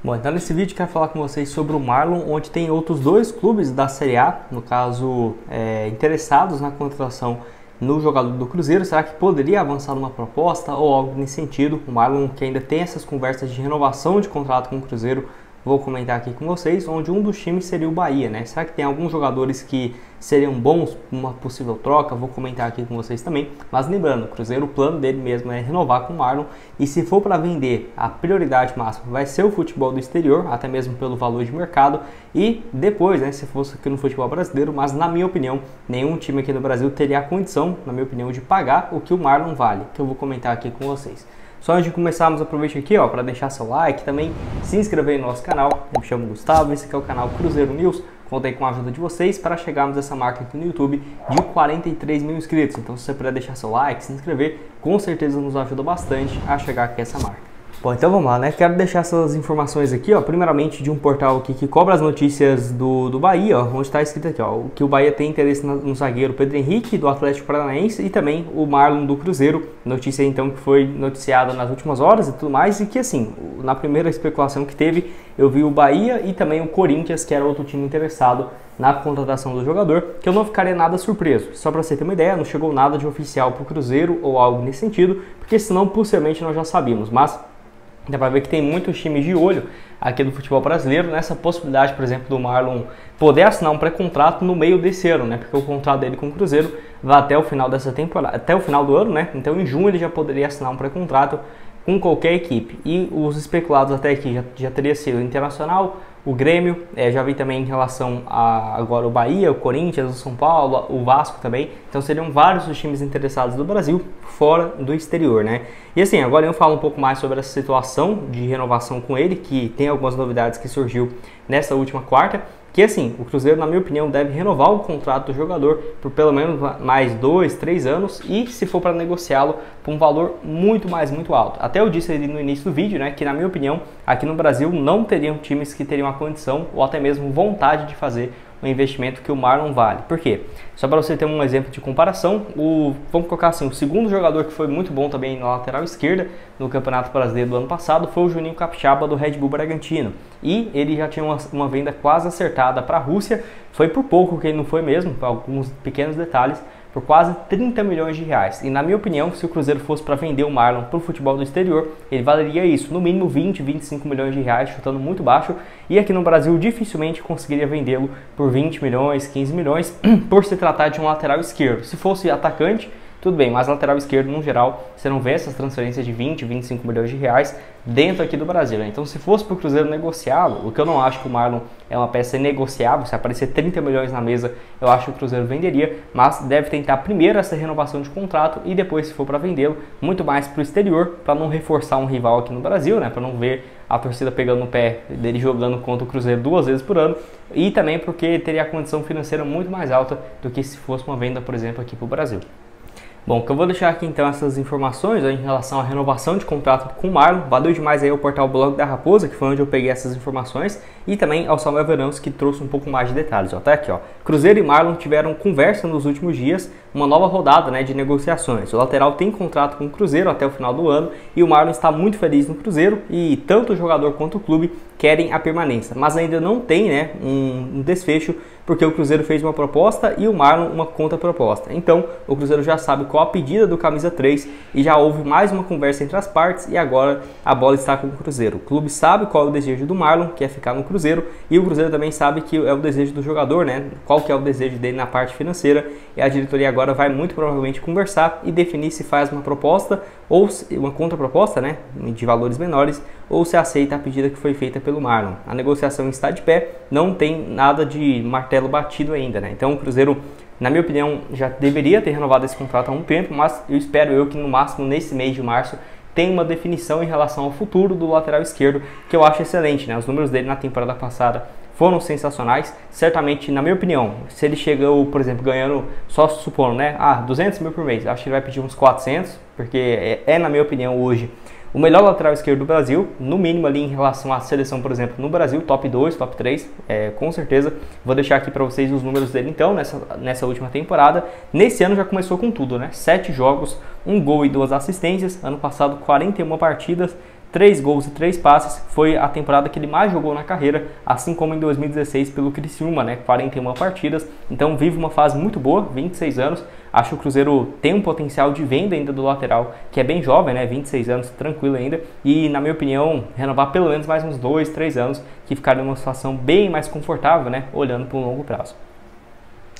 Bom, então nesse vídeo eu quero falar com vocês sobre o Marlon, onde tem outros dois clubes da Série A, no caso, interessados na contratação no jogador do Cruzeiro. Será que poderia avançar numa proposta ou algo nesse sentido? O Marlon, que ainda tem essas conversas de renovação de contrato com o Cruzeiro, vou comentar aqui com vocês, onde um dos times seria o Bahia, né? Será que tem alguns jogadores que seriam bons numa possível troca? Vou comentar aqui com vocês também. Mas lembrando, o Cruzeiro, o plano dele mesmo é renovar com o Marlon, e se for para vender, a prioridade máxima vai ser o futebol do exterior, até mesmo pelo valor de mercado, e depois, né, se fosse aqui no futebol brasileiro. Mas na minha opinião, nenhum time aqui no Brasil teria a condição, na minha opinião, de pagar o que o Marlon vale, que eu vou comentar aqui com vocês. Só antes de começarmos, aproveite aqui para deixar seu like, também se inscrever no nosso canal. Eu me chamo Gustavo, esse aqui é o canal Cruzeiro News. Contei com a ajuda de vocês para chegarmos a essa marca aqui no YouTube de 43 mil inscritos. Então, se você puder deixar seu like, se inscrever, com certeza nos ajuda bastante a chegar aqui a essa marca. Bom, então vamos lá, né? Quero deixar essas informações aqui, primeiramente de um portal aqui que cobra as notícias do Bahia, onde está escrito aqui, que o Bahia tem interesse no zagueiro Pedro Henrique, do Atlético Paranaense, e também o Marlon do Cruzeiro. Notícia então que foi noticiada nas últimas horas e tudo mais, e que assim, na primeira especulação que teve, eu vi o Bahia e também o Corinthians, que era outro time interessado na contratação do jogador, que eu não ficaria nada surpreso. Só para você ter uma ideia, não chegou nada de oficial para o Cruzeiro ou algo nesse sentido, porque senão possivelmente nós já sabíamos, mas dá para ver que tem muitos times de olho aqui do futebol brasileiro nessa possibilidade, por exemplo, do Marlon poder assinar um pré-contrato no meio desse ano, né? Porque o contrato dele com o Cruzeiro vai até o final dessa temporada, até o final do ano, né? Então em junho ele já poderia assinar um pré-contrato com qualquer equipe. E os especulados até aqui já teria sido o Internacional, o Grêmio, já vi também em relação a agora o Bahia, o Corinthians, o São Paulo, o Vasco também. Então seriam vários os times interessados do Brasil, fora do exterior, né? E assim, agora eu falo um pouco mais sobre essa situação de renovação com ele, que tem algumas novidades que surgiu nessa última quarta. Que assim, o Cruzeiro, na minha opinião, deve renovar o contrato do jogador por pelo menos mais 2, 3 anos, e se for para negociá-lo por um valor muito alto. Até eu disse ali no início do vídeo, né, que na minha opinião, aqui no Brasil não teriam times que teriam a condição ou até mesmo vontade de fazer o investimento que o Marlon vale. Por quê? Só para você ter um exemplo de comparação, vamos colocar assim, o segundo jogador que foi muito bom também na lateral esquerda no Campeonato Brasileiro do ano passado foi o Juninho Capixaba, do Red Bull Bragantino. E ele já tinha uma venda quase acertada para a Rússia, foi por pouco que ele não foi mesmo, por alguns pequenos detalhes, por quase 30 milhões de reais. E na minha opinião, se o Cruzeiro fosse para vender o Marlon para o futebol do exterior, ele valeria isso, no mínimo 20, 25 milhões de reais, chutando muito baixo. E aqui no Brasil dificilmente conseguiria vendê-lo por 20 milhões, 15 milhões, por se tratar de um lateral esquerdo. Se fosse atacante, tudo bem, mas lateral esquerdo, no geral, você não vê essas transferências de 20, 25 milhões de reais dentro aqui do Brasil, né? Então, se fosse para o Cruzeiro negociá-lo, o que eu não acho que o Marlon é uma peça negociável, se aparecer 30 milhões na mesa, eu acho que o Cruzeiro venderia, mas deve tentar primeiro essa renovação de contrato e depois, se for para vendê-lo, muito mais para o exterior, para não reforçar um rival aqui no Brasil, né? Para não ver a torcida pegando no pé dele jogando contra o Cruzeiro 2 vezes por ano, e também porque teria a condição financeira muito mais alta do que se fosse uma venda, por exemplo, aqui para o Brasil. Bom, que eu vou deixar aqui então essas informações em relação à renovação de contrato com o Marlon. Valeu demais aí ao portal Blog da Raposa, que foi onde eu peguei essas informações, e também ao Samuel Verãos, que trouxe um pouco mais de detalhes. Tá aqui, Cruzeiro e Marlon tiveram conversa nos últimos dias, uma nova rodada, né, de negociações. O lateral tem contrato com o Cruzeiro até o final do ano, e o Marlon está muito feliz no Cruzeiro, e tanto o jogador quanto o clube querem a permanência, mas ainda não tem, né, um desfecho, porque o Cruzeiro fez uma proposta e o Marlon uma contraproposta. Então, o Cruzeiro já sabe qual a pedida do camisa 3 e já houve mais uma conversa entre as partes, e agora a bola está com o Cruzeiro. O clube sabe qual é o desejo do Marlon, que é ficar no Cruzeiro, e o Cruzeiro também sabe que é o desejo do jogador, né, qual que é o desejo dele na parte financeira, e a diretoria agora vai muito provavelmente conversar e definir se faz uma proposta ou uma contraproposta, né, de valores menores, ou se aceita a pedida que foi feita pelo Marlon. A negociação está de pé, não tem nada de martelo batido ainda, né? Então o Cruzeiro, na minha opinião, já deveria ter renovado esse contrato há um tempo, mas eu espero que no máximo nesse mês de março tenha uma definição em relação ao futuro do lateral esquerdo, que eu acho excelente, né? Os números dele na temporada passada foram sensacionais. Certamente, na minha opinião, se ele chegou, por exemplo, ganhando, só supondo, né, 200 mil por mês, acho que ele vai pedir uns 400, porque na minha opinião, hoje, o melhor lateral esquerdo do Brasil, no mínimo ali em relação à seleção, por exemplo, no Brasil, top 2, top 3, com certeza. Vou deixar aqui para vocês os números dele então, nessa última temporada. Nesse ano já começou com tudo, né? 7 jogos, 1 gol e 2 assistências. Ano passado, 41 partidas, 3 gols e 3 passes, foi a temporada que ele mais jogou na carreira, assim como em 2016 pelo Criciúma, né, 41 partidas, então vive uma fase muito boa, 26 anos, acho que o Cruzeiro tem um potencial de venda ainda do lateral, que é bem jovem, né, 26 anos, tranquilo ainda, e na minha opinião, renovar pelo menos mais uns 2, 3 anos, que ficaria numa situação bem mais confortável, né, olhando para um longo prazo.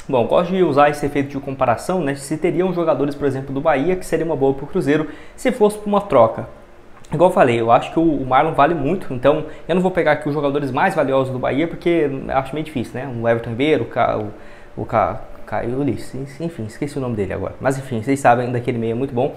Bom, gosto de usar esse efeito de comparação, né, se teriam jogadores, por exemplo, do Bahia, que seria uma boa para o Cruzeiro, se fosse para uma troca. Igual eu falei, eu acho que o Marlon vale muito, então eu não vou pegar aqui os jogadores mais valiosos do Bahia, porque eu acho meio difícil, né? O Everton Ribeiro, o Caio Ulisses, enfim, esqueci o nome dele agora. Mas enfim, vocês sabem daquele meio muito bom,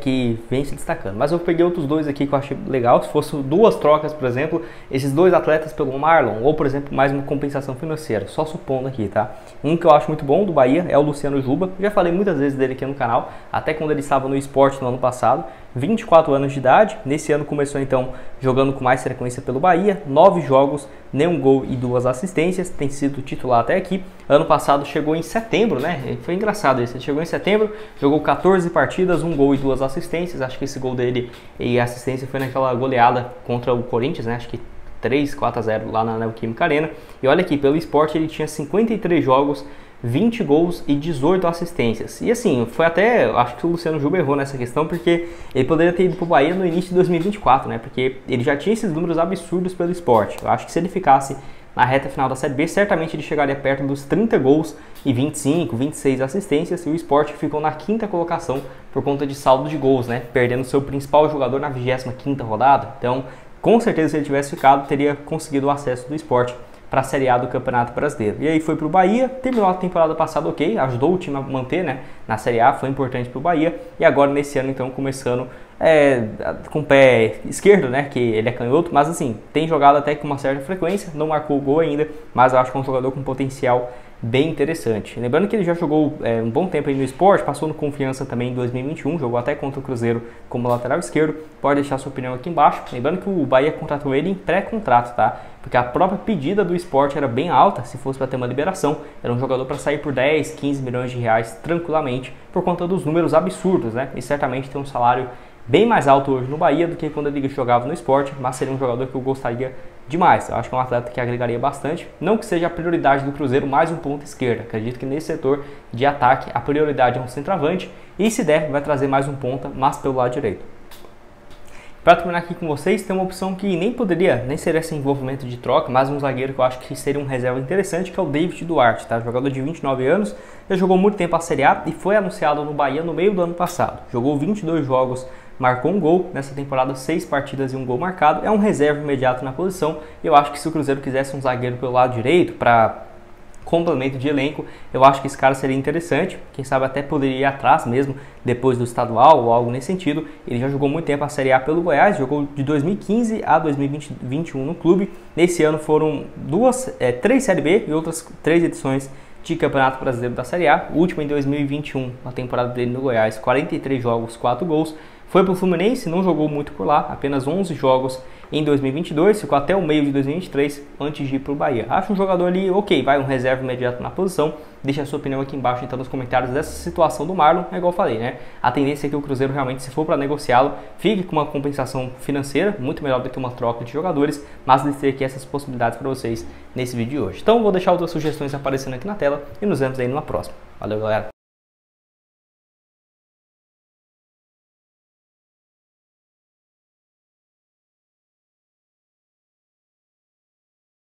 que vem se destacando. Mas eu peguei outros dois aqui que eu achei legal, se fosse duas trocas, por exemplo, esses dois atletas pelo Marlon, ou por exemplo, mais uma compensação financeira, só supondo aqui, tá? Um que eu acho muito bom do Bahia é o Luciano Juba, já falei muitas vezes dele aqui no canal, até quando ele estava no Sport no ano passado, 24 anos de idade, nesse ano começou então jogando com mais frequência pelo Bahia, 9 jogos, nenhum gol e 2 assistências, tem sido titular até aqui. Ano passado chegou em setembro, né? Foi engraçado isso, ele chegou em setembro, jogou 14 partidas, 1 gol e 2 assistências, acho que esse gol dele e assistência foi naquela goleada contra o Corinthians, né? Acho que 3-4-0 lá na Neoquímica Arena. E olha aqui, pelo Sport ele tinha 53 jogos, 20 gols e 18 assistências. E assim, foi até, acho que o Luciano Juba errou nessa questão, porque ele poderia ter ido para o Bahia no início de 2024, né? Porque ele já tinha esses números absurdos pelo Sport. Eu acho que se ele ficasse na reta final da Série B, certamente ele chegaria perto dos 30 gols e 25, 26 assistências, e o Sport ficou na 5ª colocação por conta de saldo de gols, né? Perdendo seu principal jogador na 25ª rodada. Então, com certeza, se ele tivesse ficado, teria conseguido o acesso do Sport para a Série A do Campeonato Brasileiro. E aí foi para o Bahia, terminou a temporada passada ok, ajudou o time a manter, né, na Série A, foi importante para o Bahia, e agora nesse ano então começando com o pé esquerdo, né, que ele é canhoto, mas assim, tem jogado até com uma certa frequência, não marcou o gol ainda, mas eu acho que é um jogador com potencial bem interessante. Lembrando que ele já jogou um bom tempo aí no Sport, passou no Confiança também em 2021, jogou até contra o Cruzeiro como lateral esquerdo, pode deixar sua opinião aqui embaixo. Lembrando que o Bahia contratou ele em pré-contrato, tá? Porque a própria pedida do Sport era bem alta, se fosse para ter uma liberação, era um jogador para sair por 10, 15 milhões de reais tranquilamente, por conta dos números absurdos, né? E certamente tem um salário bem mais alto hoje no Bahia do que quando ele jogava no Sport, mas seria um jogador que eu gostaria demais. Eu acho que é um atleta que agregaria bastante. Não que seja a prioridade do Cruzeiro mais um ponto esquerda. Acredito que nesse setor de ataque a prioridade é um centroavante e se der vai trazer mais um ponta, mas pelo lado direito. Para terminar aqui com vocês, tem uma opção que nem seria esse envolvimento de troca, mas um zagueiro que eu acho que seria um reserva interessante, que é o David Duarte, tá? Jogador de 29 anos, já jogou muito tempo a Série A e foi anunciado no Bahia no meio do ano passado. Jogou 22 jogos, marcou um gol nessa temporada, 6 partidas e 1 gol marcado. É um reserva imediato na posição. Eu acho que se o Cruzeiro quisesse um zagueiro pelo lado direito para complemento de elenco, eu acho que esse cara seria interessante. Quem sabe até poderia ir atrás mesmo depois do estadual ou algo nesse sentido. Ele já jogou muito tempo a Série A pelo Goiás, jogou de 2015 a 2021 no clube. Nesse ano foram 3 Série B e outras 3 edições de Campeonato Brasileiro da Série A. O último em 2021, a temporada dele no Goiás, 43 jogos, 4 gols. Foi para o Fluminense, não jogou muito por lá, apenas 11 jogos em 2022, ficou até o meio de 2023 antes de ir para o Bahia. Acho um jogador ali, ok, vai um reserva imediato na posição. Deixa a sua opinião aqui embaixo então nos comentários dessa situação do Marlon. É igual eu falei, né? A tendência é que o Cruzeiro realmente, se for para negociá-lo, fique com uma compensação financeira, muito melhor do que uma troca de jogadores, mas listei aqui essas possibilidades para vocês nesse vídeo de hoje. Então vou deixar outras sugestões aparecendo aqui na tela e nos vemos aí numa próxima. Valeu, galera!